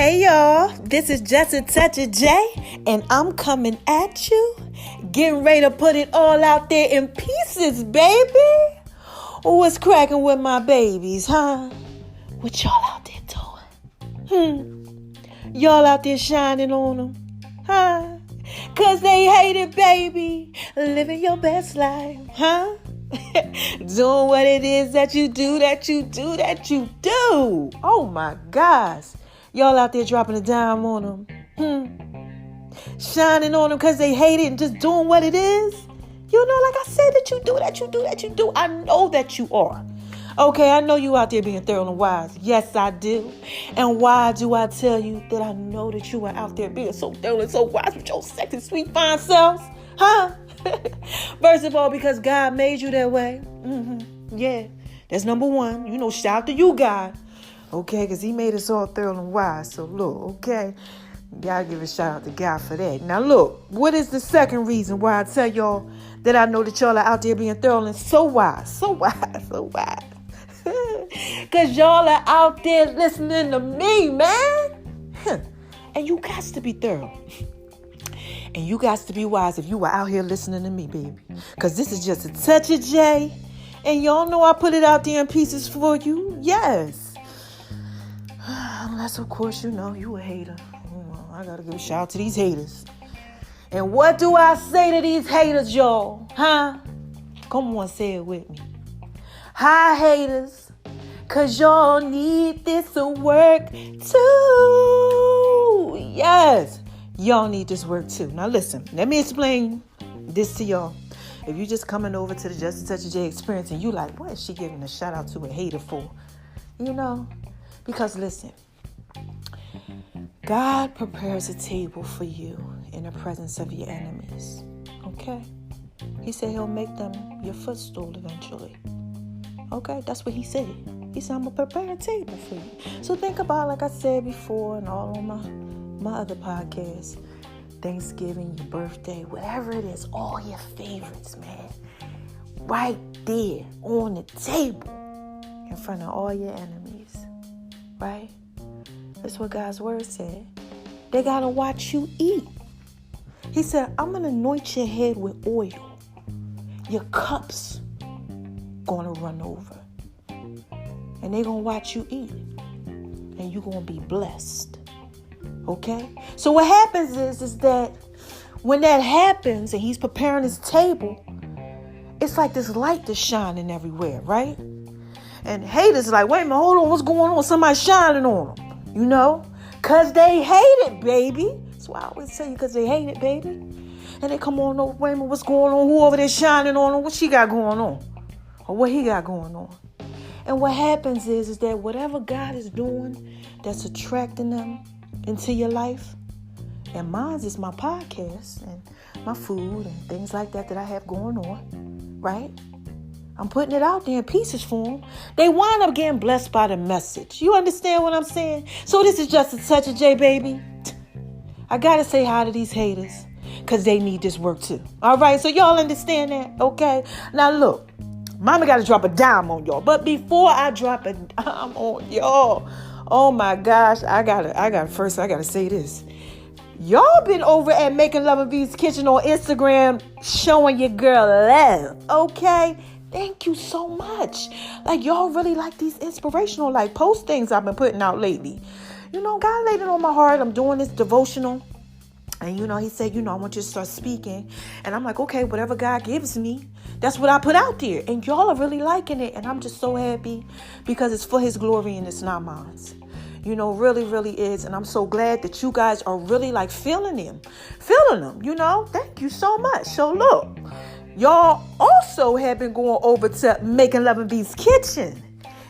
Hey y'all, this is Just a Touch of J, and I'm coming at you, getting ready to put it all out there in pieces, baby. What's cracking with my babies, huh? What y'all out there doing? Y'all out there shining on them, huh? Cause they hate it, baby. Living your best life, huh? Doing what it is that you do. Oh my gosh. Y'all out there dropping a dime on them. Shining on them because they hate it and just doing what it is. You know, like I said, that you do. I know that you are. Okay, I know you out there being thorough and wise. Yes, I do. And why do I tell you that I know that you are out there being so thorough and so wise with your sexy, sweet, fine selves? Huh? First of all, because God made you that way. Yeah, that's number one. You know, shout out to you, God. Okay, because he made us all thorough and wise. So look, okay, gotta give a shout out to God for that. Now look, what is the second reason why I tell y'all that I know that y'all are out there being thorough and so wise? Because y'all are out there listening to me, man. And you got to be thorough. And you got to be wise if you are out here listening to me, baby. Because this is just a touch of J. And y'all know I put it out there in pieces for you. Yes. Unless, of course, you know, you a hater. I got to give a shout out to these haters. And what do I say to these haters, y'all? Huh? Come on, say it with me. Hi, haters. Because y'all need this to work too. Yes. Y'all need this work too. Now listen, let me explain this to y'all. If you just coming over to the Just a Touch of J experience and you like, what is she giving a shout out to a hater for? You know, because listen, God prepares a table for you in the presence of your enemies. Okay? He said he'll make them your footstool eventually. Okay? That's what he said. He said, I'm going to prepare a table for you. So think about, like I said before and all on my other podcasts, Thanksgiving, your birthday, whatever it is, all your favorites, man. Right there on the table in front of all your enemies. Right? That's what God's word said. They got to watch you eat. He said, I'm going to anoint your head with oil. Your cups going to run over. And they're going to watch you eat. And you're going to be blessed. Okay? So what happens is that when that happens and he's preparing his table, it's like this light that's shining everywhere, right? And haters are like, wait a minute, hold on, what's going on? Somebody's shining on them. You know? Because they hate it, baby. That's why I always tell you, because they hate it, baby. And they come on over, wait a minute, what's going on? Who over there shining on them? What she got going on? Or what he got going on? And what happens is that whatever God is doing that's attracting them into your life, and mine is my podcast and my food and things like that I have going on, right? I'm putting it out there in pieces for them. They wind up getting blessed by the message. You understand what I'm saying? So this is Just a Touch of J, baby. I got to say hi to these haters because they need this work too. All right, so y'all understand that? Okay. Now look, mama got to drop a dime on y'all. But before I drop a dime on y'all, oh my gosh, I gotta say this. Y'all been over at Making Love and V's Kitchen on Instagram showing your girl love. Okay? Thank you so much. Like, y'all really like these inspirational, like, post things I've been putting out lately. You know, God laid it on my heart. I'm doing this devotional. And, you know, he said, you know, I want you to start speaking. And I'm like, okay, whatever God gives me, that's what I put out there. And y'all are really liking it. And I'm just so happy because it's for his glory and it's not mine. You know, really, really is. And I'm so glad that you guys are really like feeling them, you know. Thank you so much. So look, y'all also have been going over to Making Love and V's Kitchen.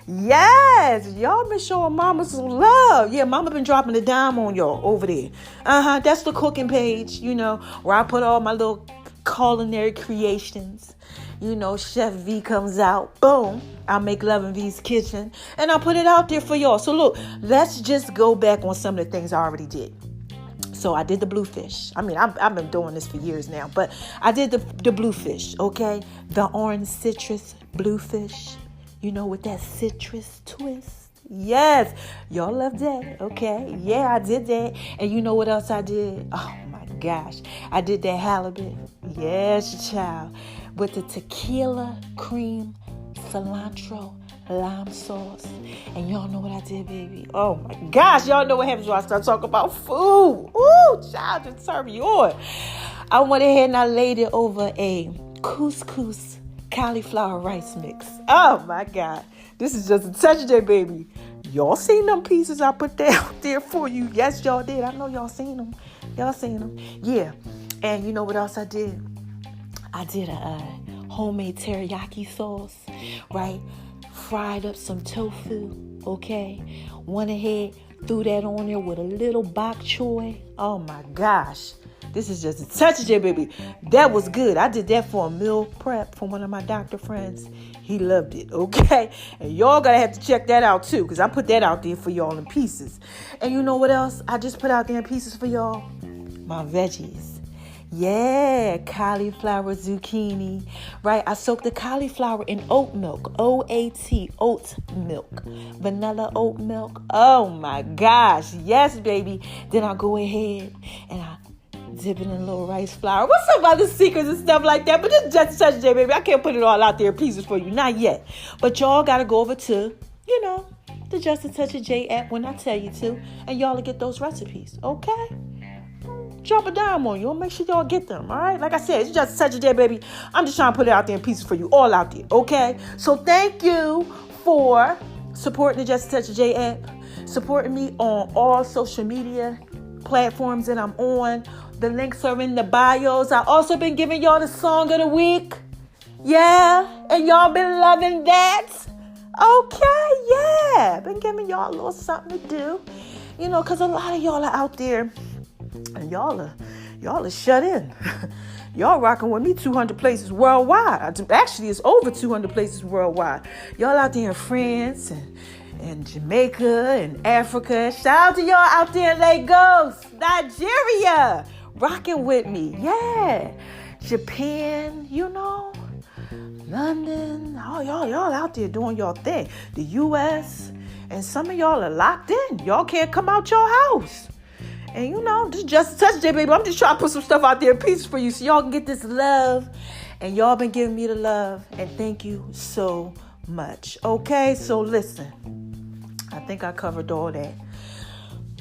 Yes, y'all been showing mama some love. Yeah, mama been dropping a dime on y'all over there. That's the cooking page, you know, where I put all my little culinary creations. You know, Chef V comes out, boom, I'll Make Love in V's Kitchen, and I'll put it out there for y'all. So look, let's just go back on some of the things I already did. So I did the bluefish. I mean, I've been doing this for years now, but I did the bluefish, okay? The orange citrus bluefish, you know, with that citrus twist. Yes. Y'all love that. Okay. Yeah, I did that. And you know what else I did? Oh my gosh. I did that halibut. Yes, child. With the tequila, cream, cilantro, lime sauce. And y'all know what I did, baby. Oh my gosh. Y'all know what happens when I start talking about food. Ooh, child, just serve you on. I went ahead and I laid it over a couscous cauliflower rice mix. Oh my God. This is just a touch of that, baby. Y'all seen them pieces I put out there for you. Yes, y'all did. I know y'all seen them. Y'all seen them. Yeah. And you know what else I did? I did a homemade teriyaki sauce, right? Fried up some tofu, okay? Went ahead, threw that on there with a little bok choy. Oh my gosh. This is just a touch of that, baby. That was good. I did that for a meal prep for one of my doctor friends. He loved it, okay? And y'all gotta have to check that out too, because I put that out there for y'all in pieces. And you know what else I just put out there in pieces for y'all? My veggies. Yeah, cauliflower, zucchini, right? I soaked the cauliflower in oat milk, OAT, oat milk, vanilla oat milk. Oh my gosh, yes, baby. Then I go ahead and I dip it in a little rice flour. What's some other secrets and stuff like that? But it's just such a day, baby. I can't put it all out there in pieces for you, not yet. But y'all gotta go over to, the Just a Touch of J app when I tell you to, and y'all will get those recipes, okay? Drop a dime on you. I'll make sure y'all get them, all right? Like I said, it's just such a day, baby. I'm just trying to put it out there in pieces for you, all out there, okay? So thank you for supporting the Just a Touch of J app, supporting me on all social media platforms that I'm on. The links are in the bios. I also been giving y'all the song of the week. Yeah, and y'all been loving that. Okay, yeah. Been giving y'all a little something to do. Because a lot of y'all are out there. And y'all are shut in. Y'all rocking with me 200 places worldwide. Actually, it's over 200 places worldwide. Y'all out there in France and Jamaica and Africa. Shout out to y'all out there in Lagos, Nigeria, rocking with me. Yeah. Japan, London. Oh, y'all out there doing y'all thing. The U.S. And some of y'all are locked in. Y'all can't come out your house. And this Just a Touch Day, baby. I'm just trying to put some stuff out there in pieces for you so y'all can get this love. And y'all been giving me the love. And thank you so much. Okay, so listen. I think I covered all that.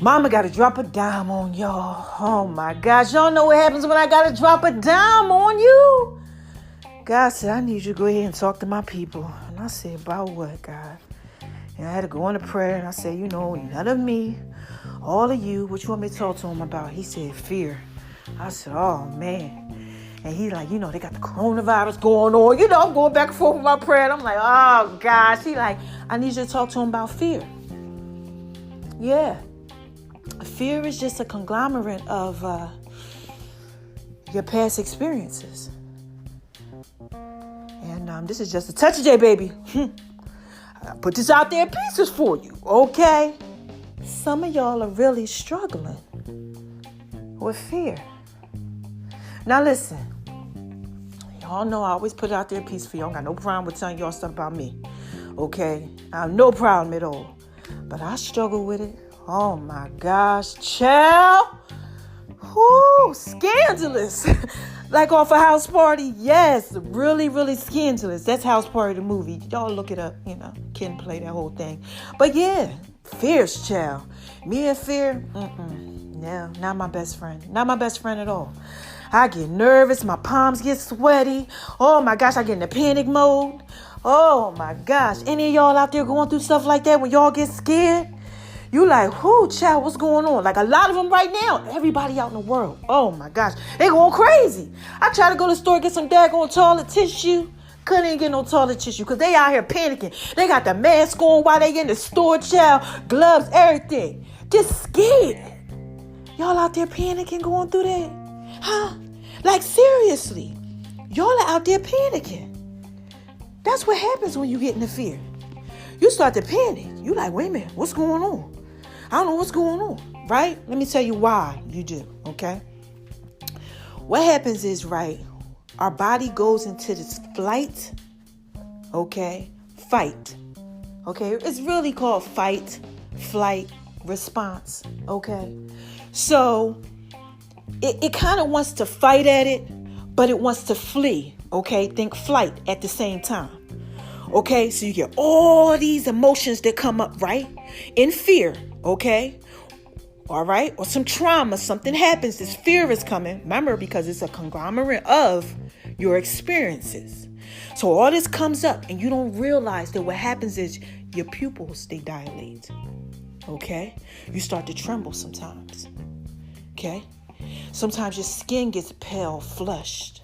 Mama got to drop a dime on y'all. Oh, my gosh. Y'all know what happens when I got to drop a dime on you. God said, I need you to go ahead and talk to my people. And I said, about what, God? And I had to go into prayer. And I said, none of me. All of you, what you want me to talk to him about? He said, fear. I said, oh, man. And he's like, they got the coronavirus going on. I'm going back and forth with my prayer. And I'm like, oh, gosh. He like, I need you to talk to him about fear. Yeah. Fear is just a conglomerate of your past experiences. And this is just a touch of J, baby. I put this out there in pieces for you, okay? Some of y'all are really struggling with fear. Now listen, y'all know I always put it out there in pieces for y'all. I got no problem with telling y'all stuff about me, okay? I have no problem at all. But I struggle with it. Oh my gosh, child. Whoo, scandalous. Like off a House Party. Yes, really, really scandalous. That's House Party, the movie. Y'all look it up, Ken play that whole thing. But yeah, fierce, child. Me and fear, no, not my best friend. Not my best friend at all. I get nervous. My palms get sweaty. Oh my gosh, I get in a panic mode. Oh my gosh. Any of y'all out there going through stuff like that when y'all get scared? You like, whoo, child, what's going on? Like a lot of them right now. Everybody out in the world. Oh my gosh. They going crazy. I try to go to the store, get some daggone toilet tissue. Couldn't even get no toilet tissue because they out here panicking. They got the mask on while they in the store, child. Gloves, everything. Just scared. Y'all out there panicking, going through that? Huh? Like seriously. Y'all are out there panicking. That's what happens when you get into fear. You start to panic. You like, wait a minute, what's going on? I don't know what's going on, right? Let me tell you why you do, okay? What happens is, right, our body goes into this flight, okay, fight Okay, it's really called fight, flight, response. Okay, so it kind of wants to fight at it, but it wants to flee. Okay, think flight at the same time. Okay, so you get all these emotions that come up, right? In fear, okay? All right, or some trauma, something happens, this fear is coming. Remember, because it's a conglomerate of your experiences. So all this comes up and you don't realize that what happens is your pupils, they dilate. Okay, you start to tremble sometimes. Okay, sometimes your skin gets pale, flushed.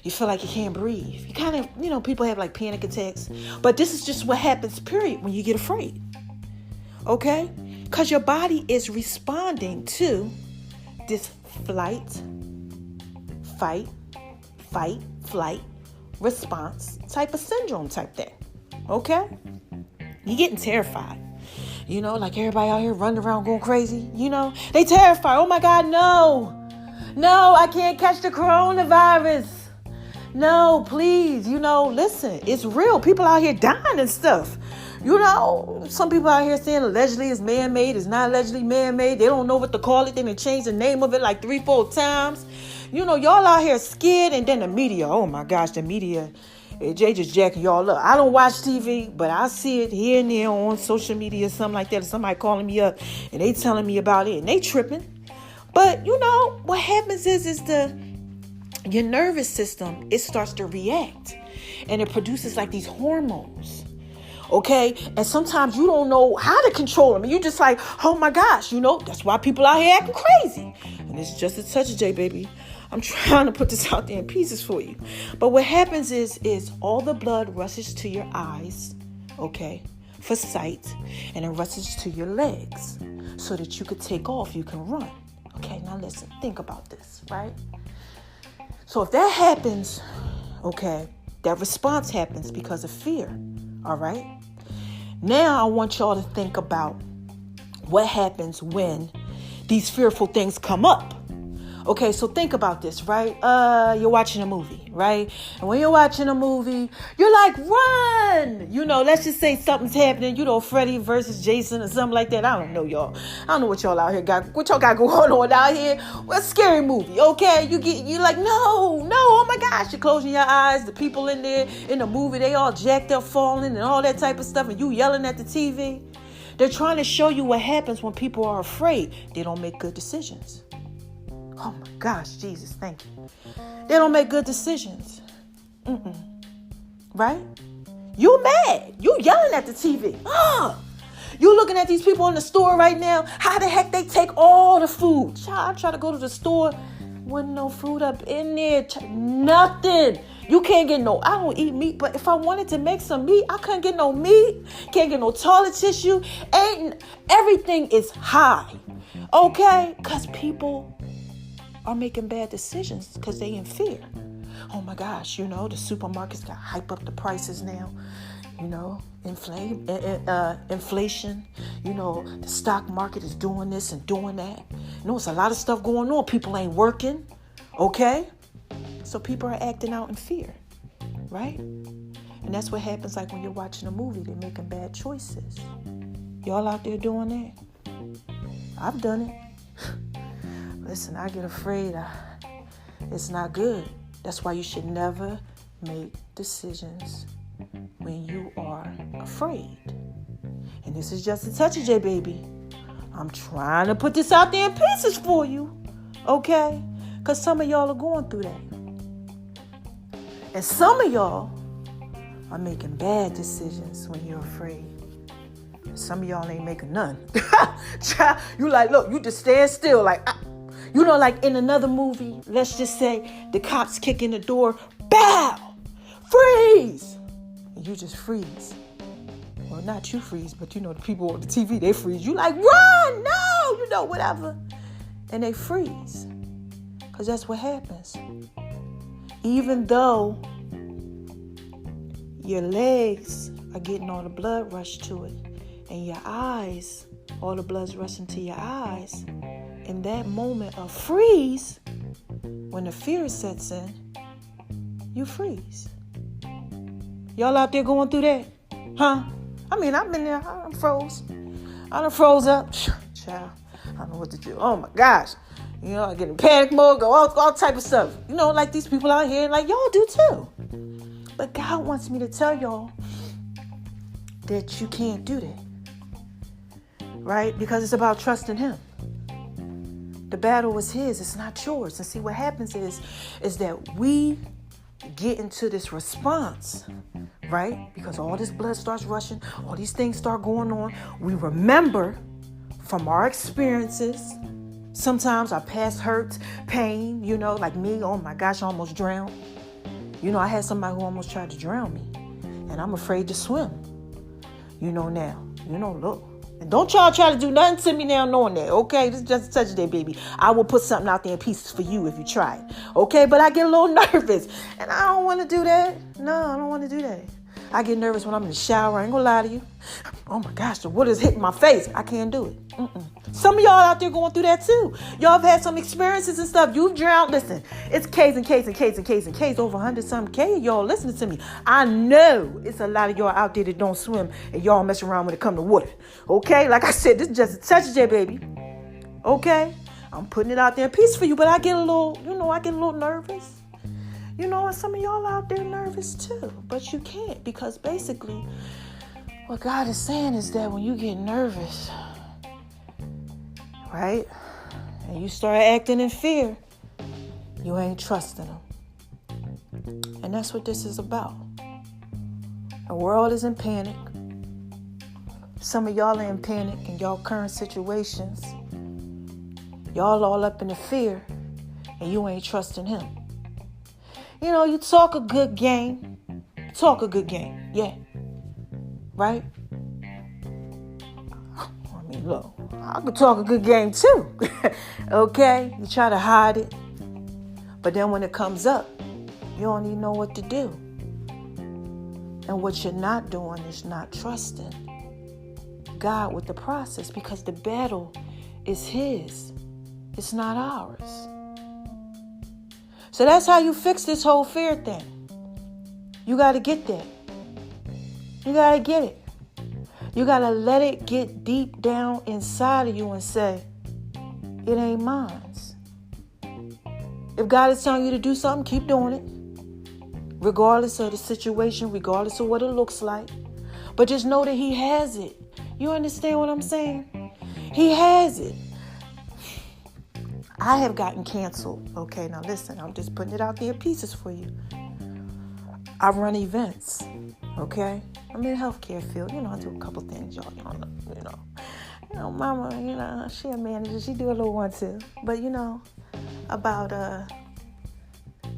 You feel like you can't breathe. You kind of, people have like panic attacks. But this is just what happens, period, when you get afraid. Okay? Because your body is responding to this flight, fight, flight, response type of syndrome type thing. Okay? You're getting terrified. Like everybody out here running around going crazy. They terrified. Oh my God, no. No, I can't catch the coronavirus. No, please, listen, it's real. People out here dying and stuff. Some people out here saying allegedly it's man-made. It's not allegedly man-made. They don't know what to call it. Then they change the name of it like 3-4 times. Y'all out here scared. And then the media, oh my gosh, the media, they just jacking y'all up. I don't watch TV, but I see it here and there on social media, something like that. Somebody calling me up and they telling me about it and they tripping. But what happens is your nervous system, it starts to react and it produces like these hormones. Okay. And sometimes you don't know how to control them. And you just like, oh my gosh, that's why people out here acting crazy. And it's just a touch of J, baby. I'm trying to put this out there in pieces for you. But what happens is all the blood rushes to your eyes, okay, for sight, and it rushes to your legs so that you could take off, you can run. Okay, now listen, think about this, right? So if that happens, okay, that response happens because of fear, all right? Now I want y'all to think about what happens when these fearful things come up. Okay, so think about this, right? You're watching a movie, right? And when you're watching a movie, you're like, run! Let's just say something's happening, Freddy versus Jason or something like that. I don't know, y'all. I don't know what y'all out here what y'all got going on out here. Well, a scary movie, okay? You're like, no, oh my gosh. You're closing your eyes. The people in there in the movie, they all jacked up, falling and all that type of stuff. And you yelling at the TV. They're trying to show you what happens when people are afraid. They don't make good decisions. Oh my gosh, Jesus, thank you. They don't make good decisions. Right? You mad. You yelling at the TV. You looking at these people in the store right now. How the heck they take all the food? Child, I try to go to the store. Wasn't no food up in there. Nothing. You can't get I don't eat meat, but if I wanted to make some meat, I couldn't get no meat. Can't get no toilet tissue. Everything is high. Okay? Because people are making bad decisions because they in fear. Oh my gosh, the supermarkets got hype up the prices now. Inflation. The stock market is doing this and doing that. It's a lot of stuff going on. People ain't working. Okay? So people are acting out in fear. Right? And that's what happens like when you're watching a movie. They're making bad choices. Y'all out there doing that? I've done it. Listen, I get afraid. It's not good. That's why you should never make decisions when you are afraid. And this is just a touch of J, baby. I'm trying to put this out there in pieces for you. Okay? Because some of y'all are going through that. And some of y'all are making bad decisions when you're afraid. Some of y'all ain't making none. You like, look, you just stand still like... like in another movie, let's just say the cops kick in the door, bow, freeze. And you just freeze. Well, not you freeze, but the people on the TV, they freeze. You like, run, no, whatever. And they freeze. Because that's what happens. Even though your legs are getting all the blood rushed to it, and your eyes, all the blood's rushing to your eyes, in that moment of freeze, when the fear sets in, you freeze. Y'all out there going through that? Huh? I mean, I've been there. I done froze. I done froze up. Child, I don't know what to do. Oh, my gosh. You know, I get in panic mode, go all type of stuff. You know, like these people out here, like y'all do too. But God wants me to tell y'all that you can't do that. Right? Because it's about trusting him. The battle is his. It's not yours. And see, what happens is that we get into this response, right? Because all this blood starts rushing, all these things start going on. We remember from our experiences, sometimes our past hurts, pain, you know, like me. Oh my gosh, I almost drowned. You know, I had somebody who almost tried to drown me, and I'm afraid to swim. You know now. You know, look. And don't y'all try to do nothing to me now knowing that, okay? This is just a touch there, baby. I will put something out there in pieces for you if you try it, okay? But I get a little nervous, and I don't want to do that. No, I don't want to do that. I get nervous when I'm in the shower. I ain't gonna lie to you. Oh my gosh, the water's hitting my face. I can't do it. Some of y'all out there going through that too. Y'all have had some experiences and stuff. You've drowned. Listen, it's K's and K's and K's and K's and K's. Over 100-something K. Y'all listening to me. I know it's a lot of y'all out there that don't swim and y'all mess around when it come to water. Okay? Like I said, this is just a touch there, baby. Okay? I'm putting it out there in peace for you, but I get a little, nervous. You know, and some of y'all out there nervous too. But you can't, because basically what God is saying is that when you get nervous, right, and you start acting in fear, you ain't trusting him. And that's what this is about. The world is in panic. Some of y'all are in panic in y'all current situations. Y'all all up in the fear, and you ain't trusting him. You know, you talk a good game. Yeah. Right? I mean, look, I could talk a good game too. Okay? You try to hide it. But then when it comes up, you don't even know what to do. And what you're not doing is not trusting God with the process, because the battle is his. It's not ours. So that's how you fix this whole fear thing. You got to get that. You got to get it. You got to let it get deep down inside of you and say, it ain't mine. If God is telling you to do something, keep doing it. Regardless of the situation, regardless of what it looks like. But just know that he has it. You understand what I'm saying? He has it. I have gotten canceled. Okay, now listen, I'm just putting it out there in pieces for you. I run events. Okay? I'm in the healthcare field. You know, I do a couple things, y'all. You know, mama, she a manager. She do a little one too. But, about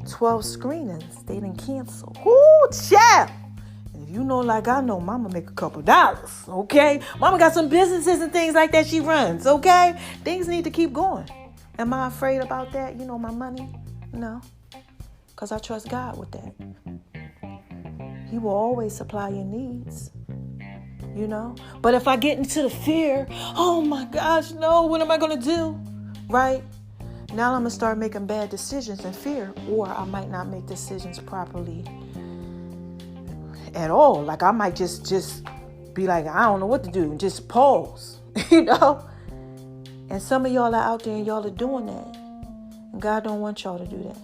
12 screenings, they didn't cancel. Ooh, child! And if you know like I know, mama make a couple dollars, okay? Mama got some businesses and things like that she runs, okay? Things need to keep going. Am I afraid about that? My money? No. Because I trust God with that. He will always supply your needs. But if I get into the fear, oh my gosh, no, what am I going to do? Right? Now I'm going to start making bad decisions in fear, or I might not make decisions properly at all. Like I might just be like, I don't know what to do, and just pause, And some of y'all are out there and y'all are doing that. And God don't want y'all to do that.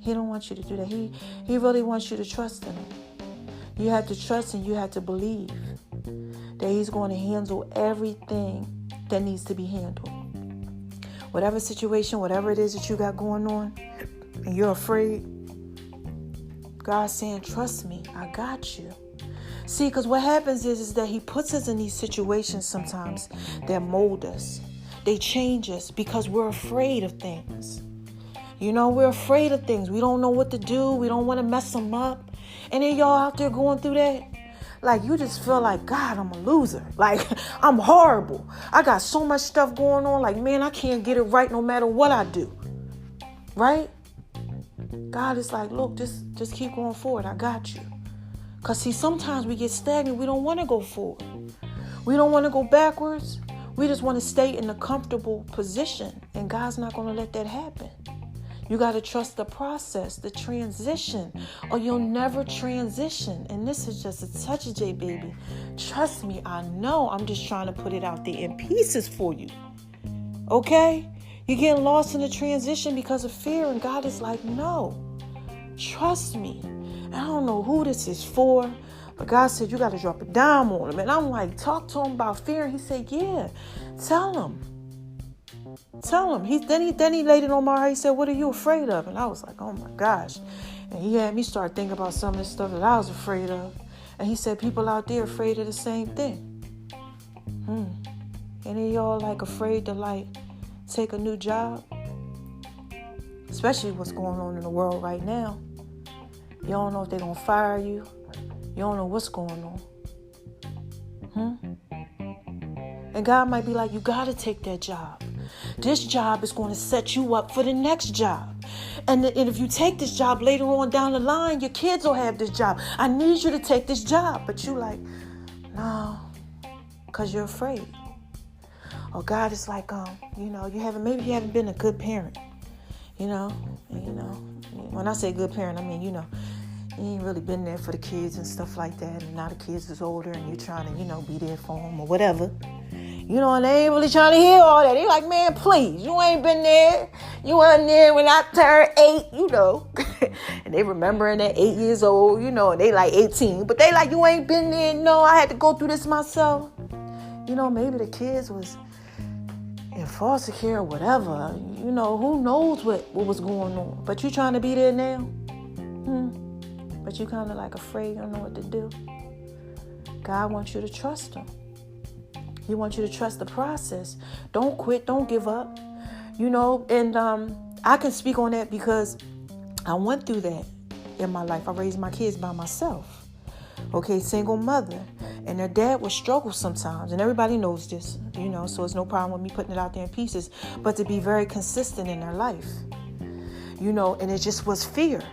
He don't want you to do that. He really wants you to trust in him. You have to trust and you have to believe that he's going to handle everything that needs to be handled. Whatever situation, whatever it is that you got going on, and you're afraid, God's saying, trust me, I got you. See, because what happens is that he puts us in these situations sometimes that mold us. They change us because we're afraid of things. We're afraid of things. We don't know what to do. We don't want to mess them up. And then y'all out there going through that. Like, you just feel like, God, I'm a loser. Like, I'm horrible. I got so much stuff going on. Like, man, I can't get it right no matter what I do. Right? God is like, look, just keep going forward. I got you. Because, see, sometimes we get stagnant. We don't want to go forward. We don't want to go backwards. We just want to stay in a comfortable position. And God's not going to let that happen. You got to trust the process, the transition, or you'll never transition. And this is just a touch of J, baby. Trust me, I know. I'm just trying to put it out there in pieces for you. Okay? You're getting lost in the transition because of fear. And God is like, no, trust me. And I don't know who this is for, but God said, you got to drop a dime on him. And I'm like, talk to him about fear. And he said, yeah, tell him. Tell him. Then he laid it on my heart. He said, what are you afraid of? And I was like, oh my gosh. And he had me start thinking about some of the stuff that I was afraid of. And he said, people out there afraid of the same thing. Any of y'all like afraid to like take a new job? Especially what's going on in the world right now. You don't know if they're going to fire you. You don't know what's going on. And God might be like, you got to take that job. This job is going to set you up for the next job. And if you take this job later on down the line, your kids will have this job. I need you to take this job. But you like, no, because you're afraid. Or God is like, maybe you haven't been a good parent. When I say good parent, I mean, you ain't really been there for the kids and stuff like that. And now the kids is older and you're trying to, be there for them or whatever. And they ain't really trying to hear all that. They like, man, please, you ain't been there. You weren't there when I turned 8, And they remembering that 8 years old, and they like 18. But they like, you ain't been there. No, I had to go through this myself. Maybe the kids was in foster care or whatever. Who knows what was going on. But you trying to be there now? But you kind of like afraid, you don't know what to do. God wants you to trust him. He wants you to trust the process. Don't quit. Don't give up. And I can speak on that because I went through that in my life. I raised my kids by myself. Okay, single mother. And their dad would struggle sometimes. And everybody knows this, so it's no problem with me putting it out there in pieces. But to be very consistent in their life, and it just was fear.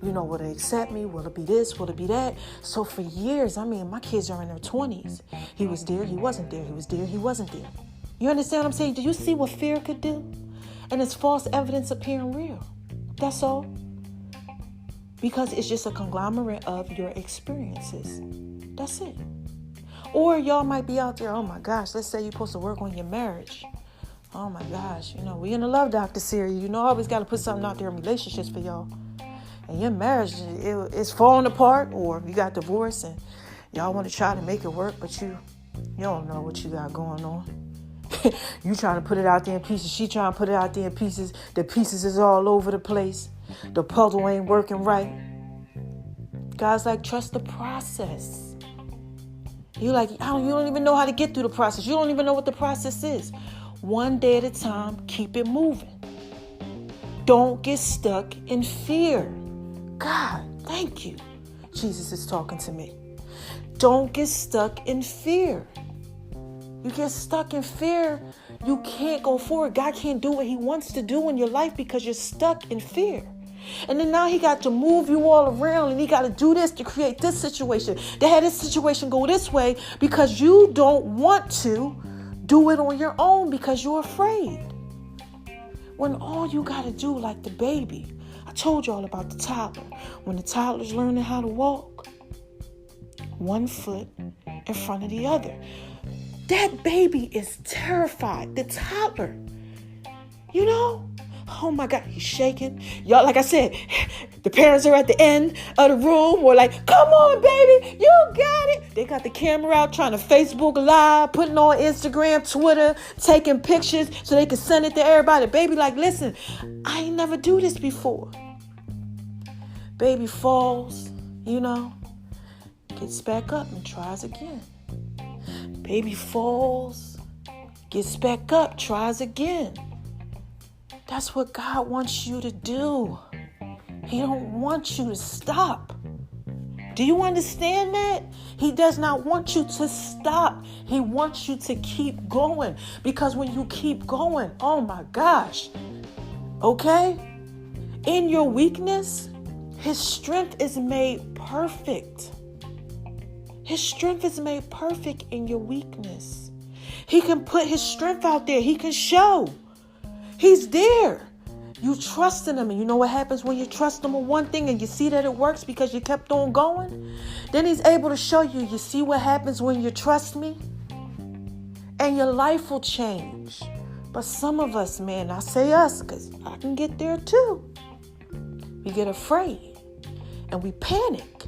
Will they accept me? Will it be this? Will it be that? So for years, my kids are in their 20s. He was there. He wasn't there. He was there. He wasn't there. You understand what I'm saying? Do you see what fear could do? And it's false evidence appearing real. That's all. Because it's just a conglomerate of your experiences. That's it. Or y'all might be out there, oh my gosh, let's say you're supposed to work on your marriage. Oh my gosh, we in the Love Doctor series. I always got to put something out there in relationships for y'all. And your marriage is falling apart, or you got divorced and y'all want to try to make it work, but you don't know what you got going on. You trying to put it out there in pieces. She trying to put it out there in pieces. The pieces is all over the place. The puzzle ain't working right. God's like, trust the process. You like, you don't even know how to get through the process. You don't even know what the process is. One day at a time, keep it moving. Don't get stuck in fear. God, thank you. Jesus is talking to me. Don't get stuck in fear. You get stuck in fear, you can't go forward. God can't do what he wants to do in your life because you're stuck in fear. And then now he got to move you all around and he got to do this to create this situation. They had this situation go this way because you don't want to do it on your own because you're afraid. When all you got to do, like the baby, I told y'all about the toddler. When the toddler's learning how to walk, one foot in front of the other. That baby is terrified. The toddler, oh my God, he's shaking. Y'all, like I said, the parents are at the end of the room. We're like, come on, baby, you got it. They got the camera out trying to Facebook Live, putting on Instagram, Twitter, taking pictures so they can send it to everybody. Baby like, listen, I ain't never do this before. Baby falls, gets back up and tries again. Baby falls, gets back up, tries again. That's what God wants you to do. He don't want you to stop. Do you understand that? He does not want you to stop. He wants you to keep going. Because when you keep going, oh my gosh, okay? In your weakness, his strength is made perfect. His strength is made perfect in your weakness. He can put his strength out there. He can show. He's there. You trusting him, and you know what happens when you trust him with one thing and you see that it works because you kept on going? Then he's able to show you, you see what happens when you trust me? And your life will change. But some of us, man, I say us because I can get there too. We get afraid and we panic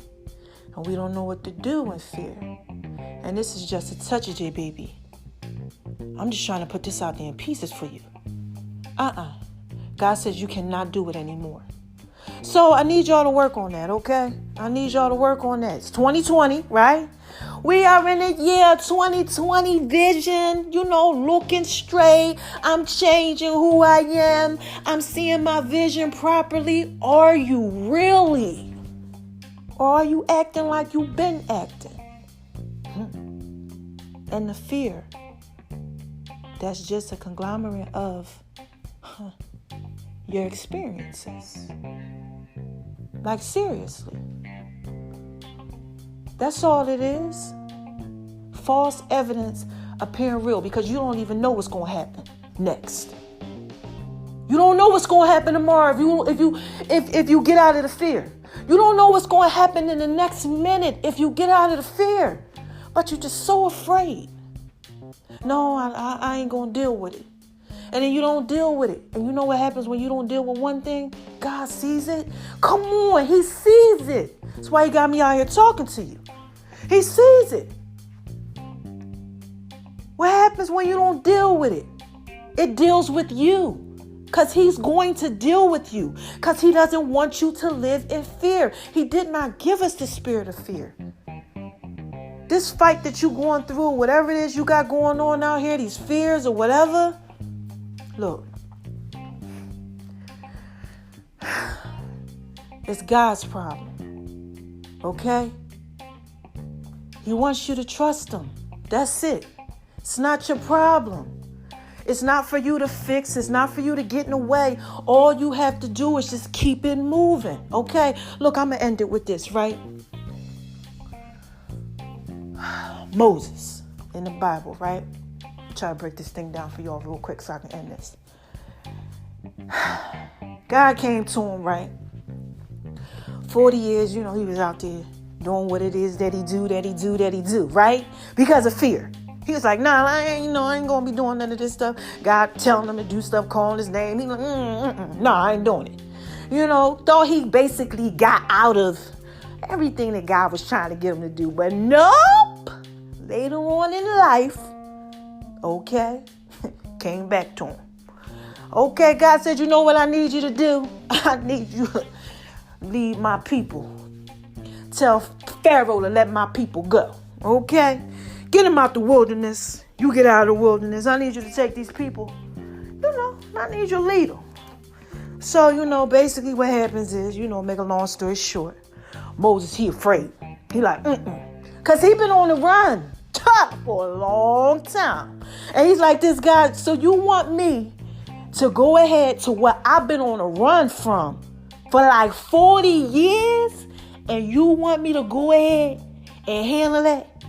and we don't know what to do in fear. And this is just a touch of it, baby. I'm just trying to put this out there in pieces for you. God says you cannot do it anymore. So I need y'all to work on that, okay? I need y'all to work on that. It's 2020, right? We are in the year 2020 vision, looking straight. I'm changing who I am. I'm seeing my vision properly. Are you really? Or are you acting like you've been acting? And the fear, that's just a conglomerate of your experiences. Like, seriously. That's all it is. False evidence appearing real because you don't even know what's going to happen next. You don't know what's going to happen tomorrow if you get out of the fear. You don't know what's going to happen in the next minute if you get out of the fear. But you're just so afraid. No, I ain't going to deal with it. And then you don't deal with it. And you know what happens when you don't deal with one thing? God sees it. Come on, he sees it. That's why he got me out here talking to you. He sees it. What happens when you don't deal with it? It deals with you. Because he's going to deal with you. Because he doesn't want you to live in fear. He did not give us the spirit of fear. This fight that you're going through, whatever it is you got going on out here, these fears or whatever, look, it's God's problem, okay? He wants you to trust him. That's it. It's not your problem. It's not for you to fix. It's not for you to get in the way. All you have to do is just keep it moving, okay? Look, I'm going to end it with this, right? Moses in the Bible, right? Try to break this thing down for y'all real quick so I can end this. God came to him, right? 40 years, he was out there doing what it is that he do, right? Because of fear. He was like, nah, I ain't going to be doing none of this stuff. God telling him to do stuff, calling his name. He like, nah, I ain't doing it. Thought he basically got out of everything that God was trying to get him to do. But nope. Later on in life, okay, came back to him. Okay, God said, you know what I need you to do? I need you to lead my people. Tell Pharaoh to let my people go. Okay? Get them out the wilderness. You get out of the wilderness. I need you to take these people. I need you to lead them. So, basically what happens is, make a long story short. Moses, he afraid. He like, Because he been on the run for a long time. And he's like, this guy, so you want me to go ahead to what I've been on a run from for like 40 years? And you want me to go ahead and handle that?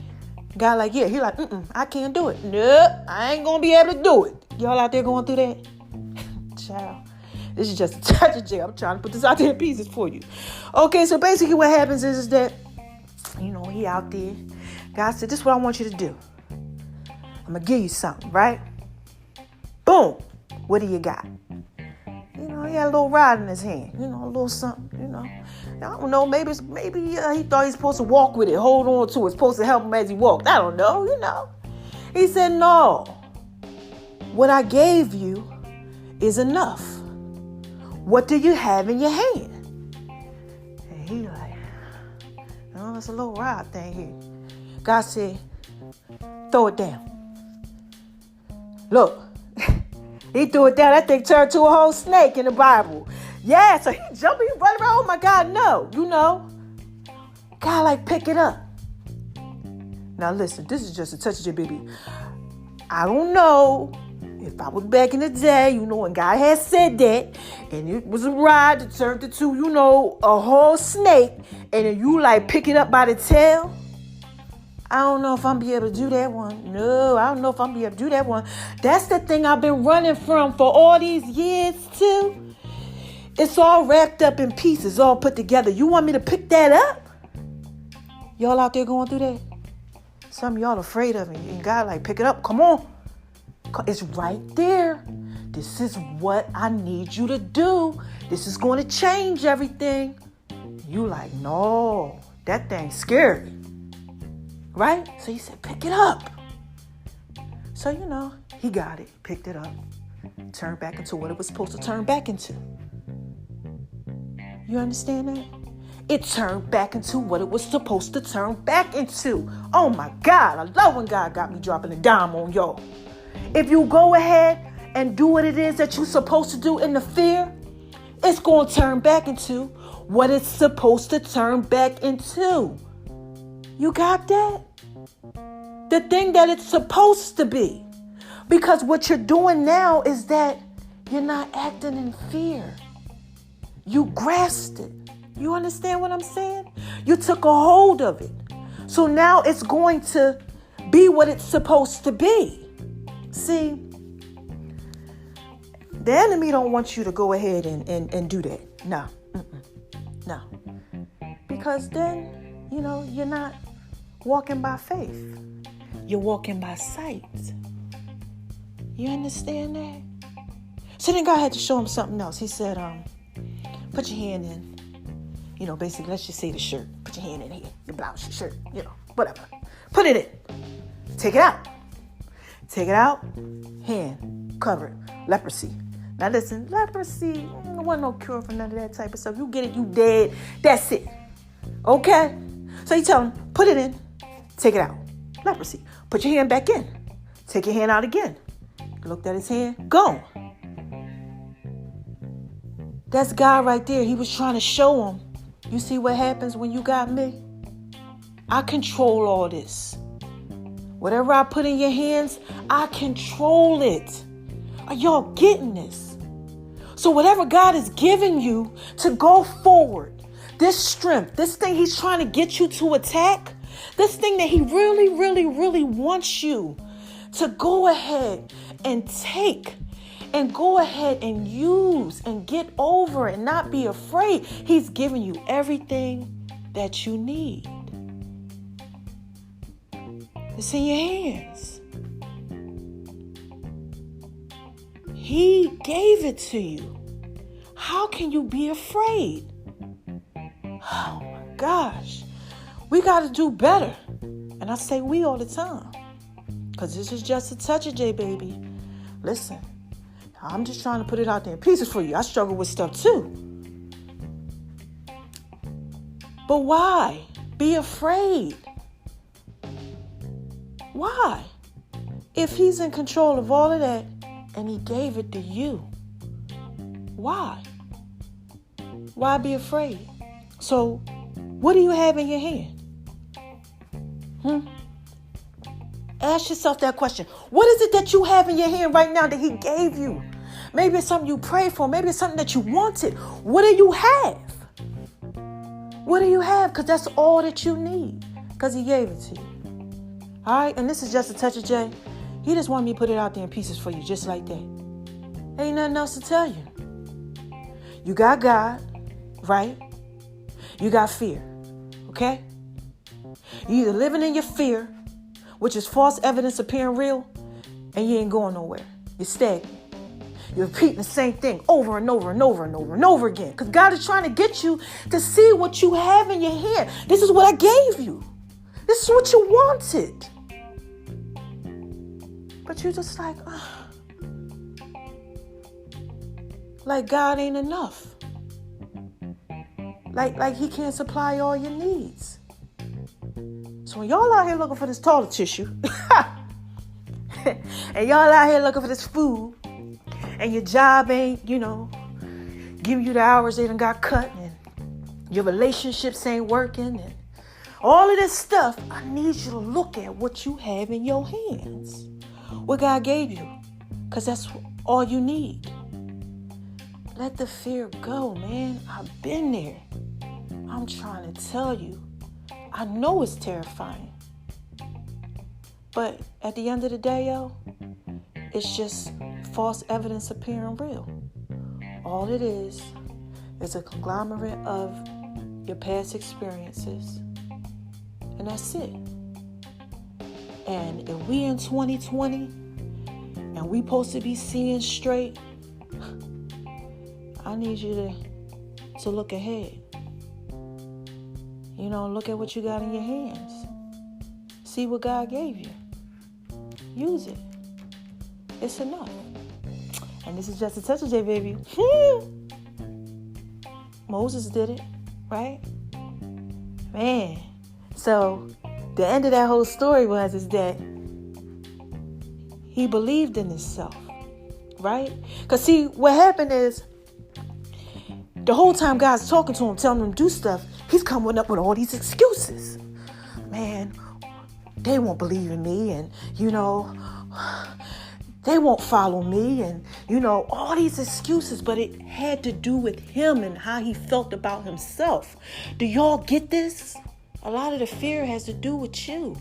God like, yeah. He like, I can't do it. Nope, I ain't going to be able to do it. Y'all out there going through that? Child. This is just a touch of jail. I'm trying to put this out there in pieces for you. Okay, so basically what happens is that, he out there. God said, this is what I want you to do. I'm going to give you something, right? Boom. What do you got? He had a little rod in his hand. A little something, I don't know. Maybe he thought he's supposed to walk with it, hold on to it. It's supposed to help him as he walked. I don't know, He said, no. What I gave you is enough. What do you have in your hand? And he like, it's a little rod thing here. God said, throw it down. Look, he threw it down. That thing turned to a whole snake in the Bible. Yeah, so he jumping, he running around. Oh my God, no. God like, pick it up. Now listen, this is just a touch of your baby. I don't know if I was back in the day, and God had said that, and it was a rod that turned into, a whole snake, and then you like pick it up by the tail. I don't know if I'm be able to do that one. No, I don't know if I'm be able to do that one. That's the thing I've been running from for all these years too. It's all wrapped up in pieces, all put together. You want me to pick that up? Y'all out there going through that? Some of y'all afraid of it. And God like, pick it up. Come on. It's right there. This is what I need you to do. This is going to change everything. You like, no, that thing's scary. Right? So he said, pick it up. So, he got it, picked it up, turned back into what it was supposed to turn back into. You understand that? It turned back into what it was supposed to turn back into. Oh my God, I love when God got me dropping a dime on y'all. If you go ahead and do what it is that you're supposed to do in the fear, it's going to turn back into what it's supposed to turn back into. You got that? The thing that it's supposed to be. Because what you're doing now is that you're not acting in fear. You grasped it. You understand what I'm saying? You took a hold of it. So now it's going to be what it's supposed to be. See, the enemy don't want you to go ahead and do that. No. No. Because then, you're not walking by faith. You're walking by sight. You understand that? So then God had to show him something else. He said, put your hand in, basically, let's just say the shirt. Put your hand in here, your blouse, your shirt, whatever. Put it in. Take it out. Take it out. Hand covered. Leprosy. Now listen, leprosy, there wasn't no cure for none of that type of stuff. You get it, you dead. That's it. Okay? So you tell him, put it in. Take it out. Leprosy. Put your hand back in. Take your hand out again. Looked at his hand. Gone. That's God right there. He was trying to show him. You see what happens when you got me? I control all this. Whatever I put in your hands, I control it. Are y'all getting this? So whatever God is giving you to go forward, this strength, this thing he's trying to get you to attack, this thing that he really, really, really wants you to go ahead and take and go ahead and use and get over and not be afraid. He's giving you everything that you need. It's in your hands. He gave it to you. How can you be afraid? Oh my gosh. We got to do better. And I say we all the time. Because this is just a touch of J, baby. Listen, I'm just trying to put it out there in pieces for you. I struggle with stuff too. But why be afraid? Why? If he's in control of all of that and he gave it to you, why? Why be afraid? So, what do you have in your hand? Ask yourself that question. What is it that you have in your hand right now that he gave you? Maybe it's something you prayed for. Maybe it's something that you wanted. What do you have? What do you have? Because that's all that you need. Because he gave it to you. All right? And this is just a touch of J. He just wanted me to put it out there in pieces for you, just like that. Ain't nothing else to tell you. You got God, right? You got fear, okay? You either living in your fear, which is false evidence appearing real, and you ain't going nowhere. You're stagnant. You're repeating the same thing over and over and over and over and over again. Because God is trying to get you to see what you have in your hand. This is what I gave you. This is what you wanted. But you're just like, like God ain't enough. Like he can't supply all your needs. So when y'all out here looking for this toilet tissue, and y'all out here looking for this food, and your job ain't, giving you the hours they done got cut, and your relationships ain't working, and all of this stuff, I need you to look at what you have in your hands. What God gave you. Because that's all you need. Let the fear go, man. I've been there. I'm trying to tell you. I know it's terrifying. But at the end of the day, yo, it's just false evidence appearing real. All it is It's a conglomerate of your past experiences. And that's it. And if we in 2020 and we supposed to be seeing straight, I need you to look ahead. Look at what you got in your hands. See what God gave you. Use it. It's enough. And this is just a touch of J, baby. Moses did it, right? Man. So the end of that whole story is that he believed in himself, right? Because see, what happened is the whole time God's talking to him, telling him to do stuff, he's coming up with all these excuses. Man, they won't believe in me, and they won't follow me, and all these excuses. But it had to do with him and how he felt about himself. Do y'all get this? A lot of the fear has to do with you.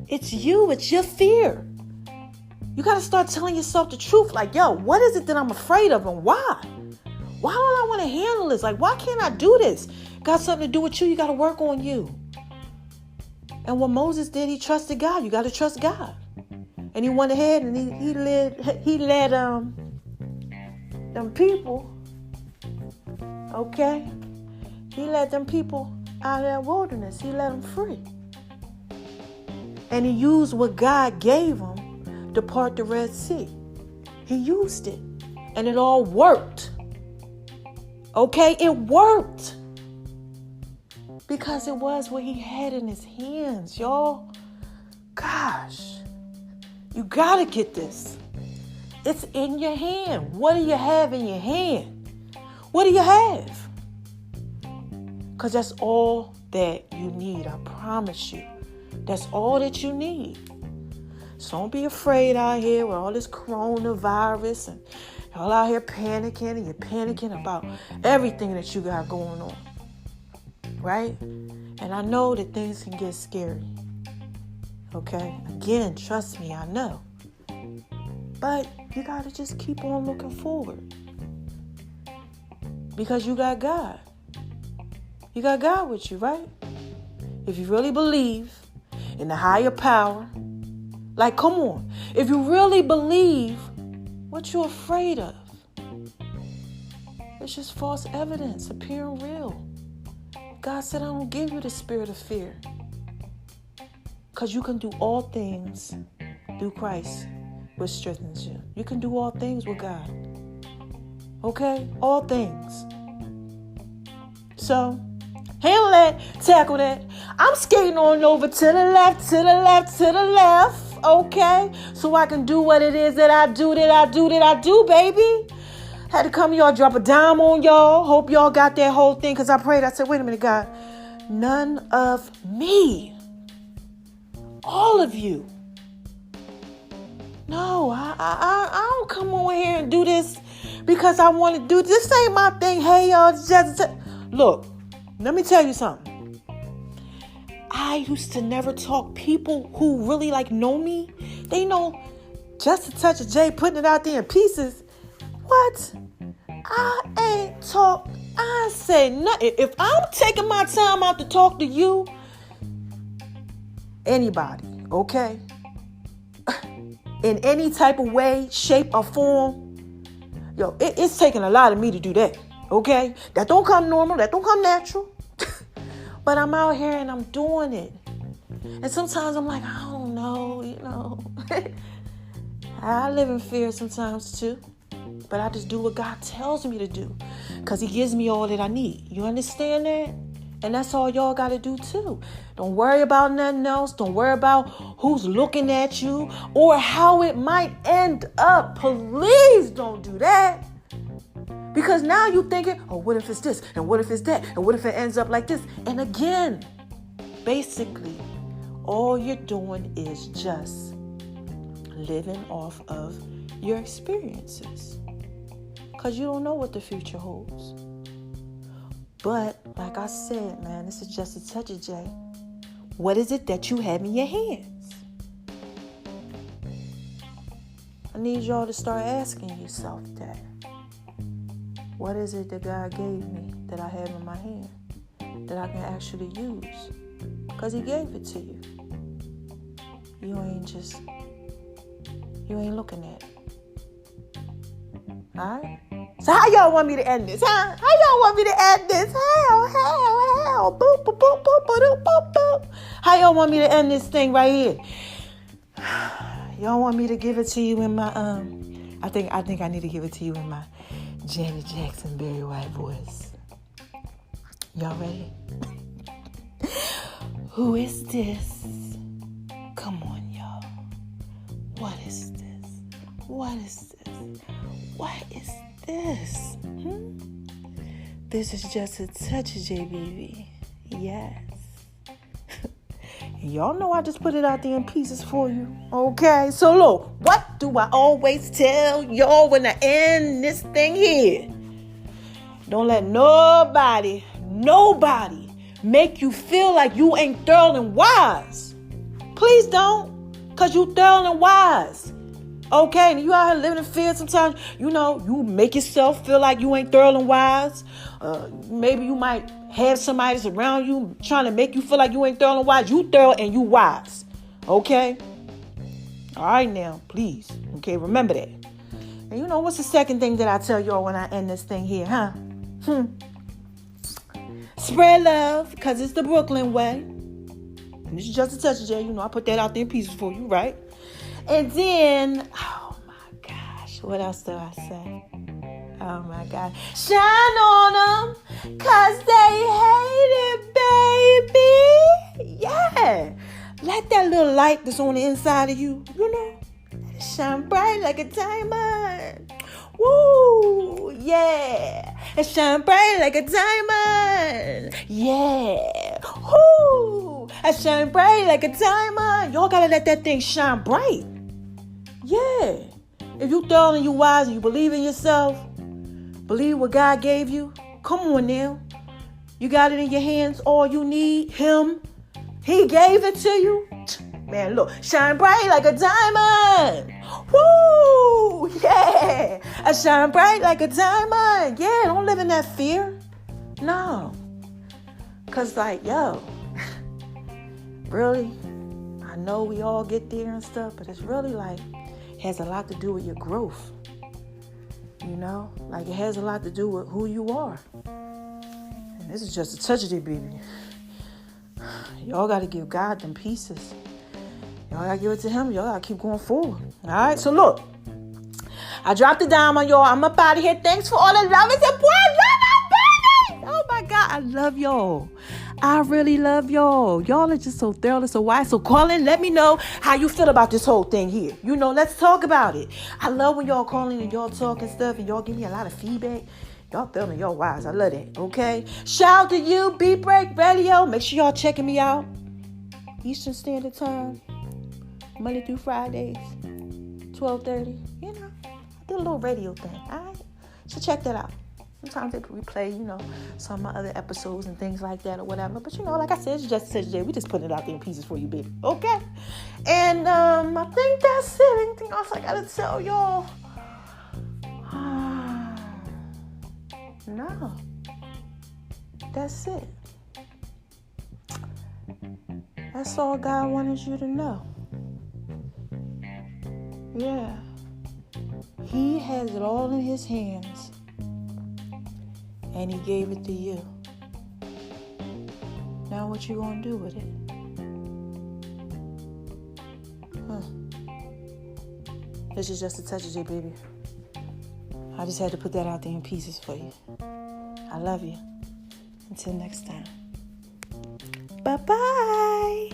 It's you. It's your fear. You got to start telling yourself the truth. Like, yo, what is it that I'm afraid of, and why? Why don't I want to handle this? Like, why can't I do this? Got something to do with you. You got to work on you. And what Moses did, he trusted God. You got to trust God. And he went ahead and he led them people. Okay, he led them people out of that wilderness. He let them free. And he used what God gave him to part the Red Sea. He used it. And it all worked. Okay, it worked. Because it was what he had in his hands, y'all. Gosh, you got to get this. It's in your hand. What do you have in your hand? What do you have? Because that's all that you need. I promise you. That's all that you need. So don't be afraid out here with all this coronavirus and y'all out here panicking, and you're panicking about everything that you got going on. Right? And I know that things can get scary. Okay? Again, trust me, I know. But you got to just keep on looking forward. Because you got God. You got God with you, right? If you really believe in the higher power, like, come on. If you really believe, what you afraid of? It's just false evidence appearing real. God said, I don't give you the spirit of fear. Because you can do all things through Christ, which strengthens you. You can do all things with God. Okay? All things. So, handle that, tackle that. I'm skating on over to the left, to the left, to the left. Okay? So I can do what it is that I do, baby. Had to come y'all, drop a dime on y'all. Hope y'all got that whole thing. Because I prayed. I said, wait a minute, God. None of me. All of you. No, I don't come over here and do this because I want to do this. Ain't my thing. Hey, y'all. Look, let me tell you something. I used to never talk. People who really know me, they know just a touch of J, putting it out there in pieces. What? I ain't talk. I say nothing. If I'm taking my time out to talk to you, anybody, okay? In any type of way, shape, or form, yo, it's taking a lot of me to do that, okay? That don't come normal. That don't come natural. But I'm out here and I'm doing it. And sometimes I'm like, I don't know, I live in fear sometimes too. But I just do what God tells me to do. Because he gives me all that I need. You understand that? And that's all y'all got to do too. Don't worry about nothing else. Don't worry about who's looking at you or how it might end up. Please don't do that. Because now you're thinking, oh, what if it's this? And what if it's that? And what if it ends up like this? And again, basically, all you're doing is just living off of your experiences. Because you don't know what the future holds. But, like I said, man, this is just a touch of J. What is it that you have in your hands? I need y'all to start asking yourself that. What is it that God gave me that I have in my hand that I can actually use? Because he gave it to you. You ain't looking at it. Alright? So how y'all want me to end this, huh? How y'all want me to end this? Hell. Boop, boop, boop, boop, boop, boop, boop. How y'all want me to end this thing right here? Y'all want me to give it to you in my, I think I need to give it to you in my Janet Jackson, Barry White voice. Y'all ready? Who is this? Come on, y'all. What is this? What is this? What is this? This is just a touch of JBB. Yes. Y'all know I just put it out there in pieces for you. Okay? So look, what do I always tell y'all when I end this thing here? Don't let nobody make you feel like you ain't thorough and wise. Please don't. Because you thorough and wise. Okay? And you out here living in fear sometimes. You make yourself feel like you ain't thorough and wise. Maybe you might have somebody that's around you trying to make you feel like you ain't thorough and wise. You thorough and you wise. Okay? All right now, please. Okay, remember that. And what's the second thing that I tell y'all when I end this thing here, huh? Spread love, because it's the Brooklyn way. And this is just a touch of J. I put that out there in pieces for you, right? And then, oh my gosh, what else do I say? Oh my God. Shine on them, because they hate it, baby. Yeah. Let that little light that's on the inside of you, let it shine bright like a diamond. Woo, yeah. And shine bright like a diamond. Yeah. Woo. And shine bright like a diamond. Y'all gotta let that thing shine bright. Yeah. If you thorough and you wise and you believe in yourself, believe what God gave you, come on now. You got it in your hands, all you need, him. He gave it to you. Man, look, shine bright like a diamond. Woo! Yeah. I shine bright like a diamond. Yeah, don't live in that fear. No. Because, really, I know we all get there and stuff, but it's really has a lot to do with your growth. It has a lot to do with who you are. And this is just a touch of it, baby. Y'all got to give God them pieces. Y'all got to give it to him. Y'all got to keep going forward. All right? So, look. I dropped the dime on y'all. I'm up out of here. Thanks for all the love and support. Oh, my God. I love y'all. I really love y'all. Y'all are just so thorough and so wise. So, call in. Let me know how you feel about this whole thing here. Let's talk about it. I love when y'all call in and y'all talk and stuff. And y'all give me a lot of feedback. Y'all thorough and y'all wise. I love that. Okay? Shout out to you, Beat Break Radio. Make sure y'all checking me out. Eastern Standard Time. Monday through Fridays. 12:30. I do a little radio thing. All right? So check that out. Sometimes they replay, some of my other episodes and things like that or whatever. But, like I said, it's just such a day. We just put it out there in pieces for you, baby. Okay? And I think that's it. Anything else I got to tell y'all? No. That's it. That's all God wanted you to know. Yeah. He has it all in his hands. And he gave it to you. Now what you gonna do with it? This is just a touch of J, baby. I just had to put that out there in pieces for you. I love you. Until next time. Bye-bye.